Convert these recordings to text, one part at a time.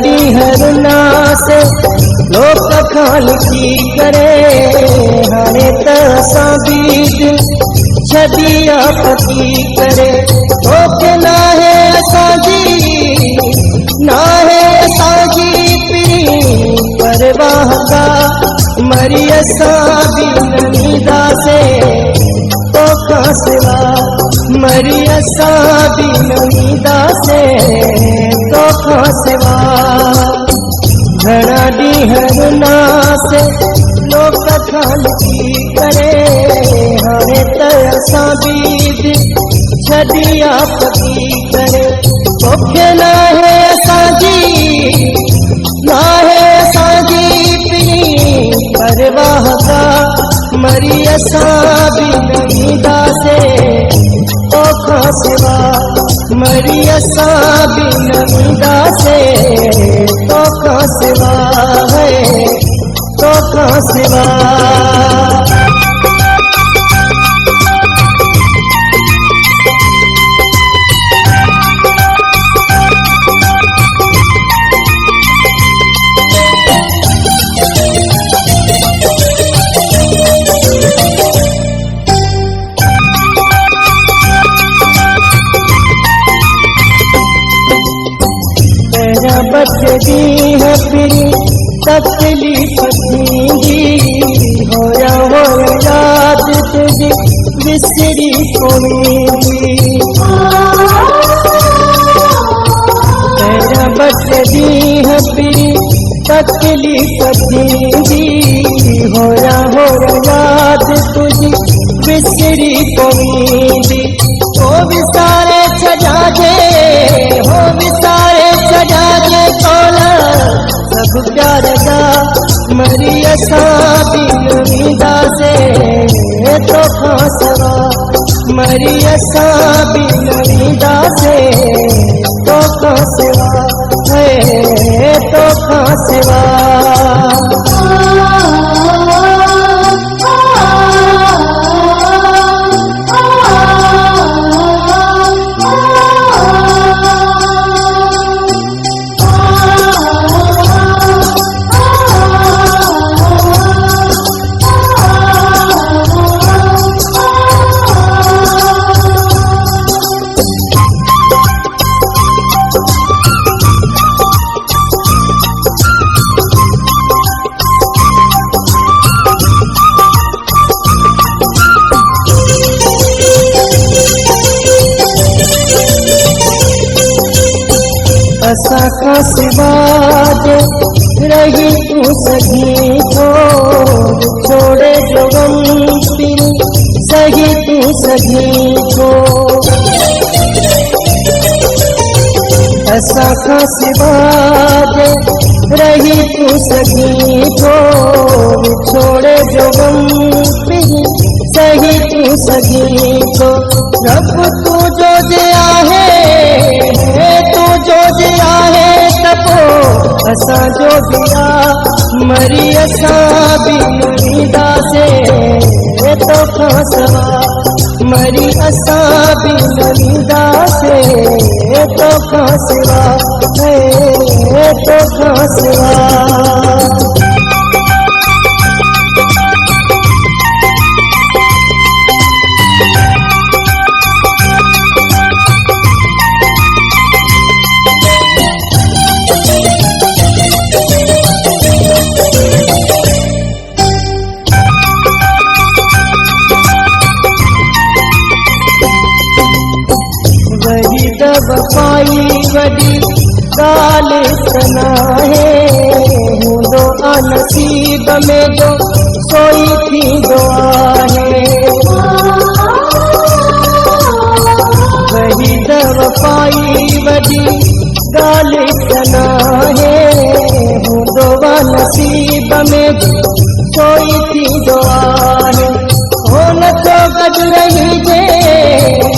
ॾींहं से लोक खाल की करे हाणे त असां बि दिल छॾी आपकी करे तोखे नाहे असांजी पीरी परवाह का मरी असां बि न ईंदासीं तोखां सिवा मरी असां बि न ईंदासीं तोखां सिवा घणा ॾींहं से लोक खाल की करे हाणे त असां बि दिल छॾी आपकी करे तोखे नाहे असांजी पीरी परवाह का मरी असां बि न ईंदासीं तोखां सिवा मरी असां बि न ईंदासीं तोखां सिवा तोखां सिवा बचदी है फिरी तकलीफ थींदी होया याद तुझी विसरी कोई तेरा बचदी है फिरी तकलीफ थींदी होया याद तुझी विसरी कोई हो विसारे छजा जे तोला सब प्यार जा मरी असां बि न ईंदासीं तोखां सिवा मरी असां बि न ईंदासीं तोखां सिवा तोखां सिवा असां खां सिवा जे रही तूं सही थो छोड़े जो गम पीरी सही तूं सही थो असां खां सिवा जे रही तूं सही थो छोड़े जो गम पीरी सही तूं सही थो रब तुंहिंजो जे आहे त पोइ असांजो बि आहे मरी असां बि न ईंदासीं तोखां सिवा मरी असां बि न ईंदासीं तोखां सिवा तोखां सिवा वफ़ाई वॾी ॻाल्हि त नाहे हूंदो आहे नसीब में जो सोई थींदो आहे वही त वफ़ाई वॾी ॻाल्हि त नाहे हूंदो आहे नसीब में जो सोई थींदो आहे हो नथो गॾु रहिजे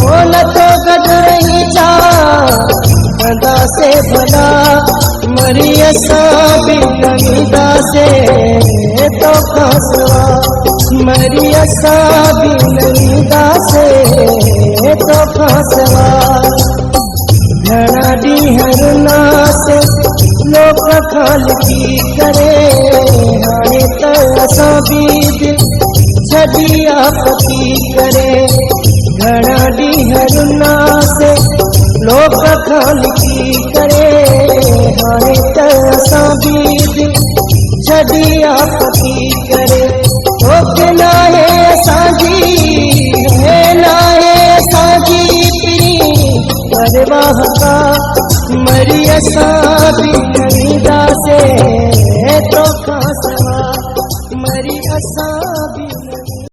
हो नथो गॾु रही चा कंदासीं भला मरी असां बि न ईंदासीं तोखां सिवा मरी असां बि न ईंदासीं तोखां सिवा घणा ॾींहं से लोक खाल की करे हाणे त असां बि दिल छॾी आपती करे घणा ॾींहं रुनासे लोक खाल की करे हाणे त असां बि दिल छॾी आपती करे तोखे नाहे असांजी है नाहे असांजी पिरी परवाह का मरी असां बि न ईंदासीं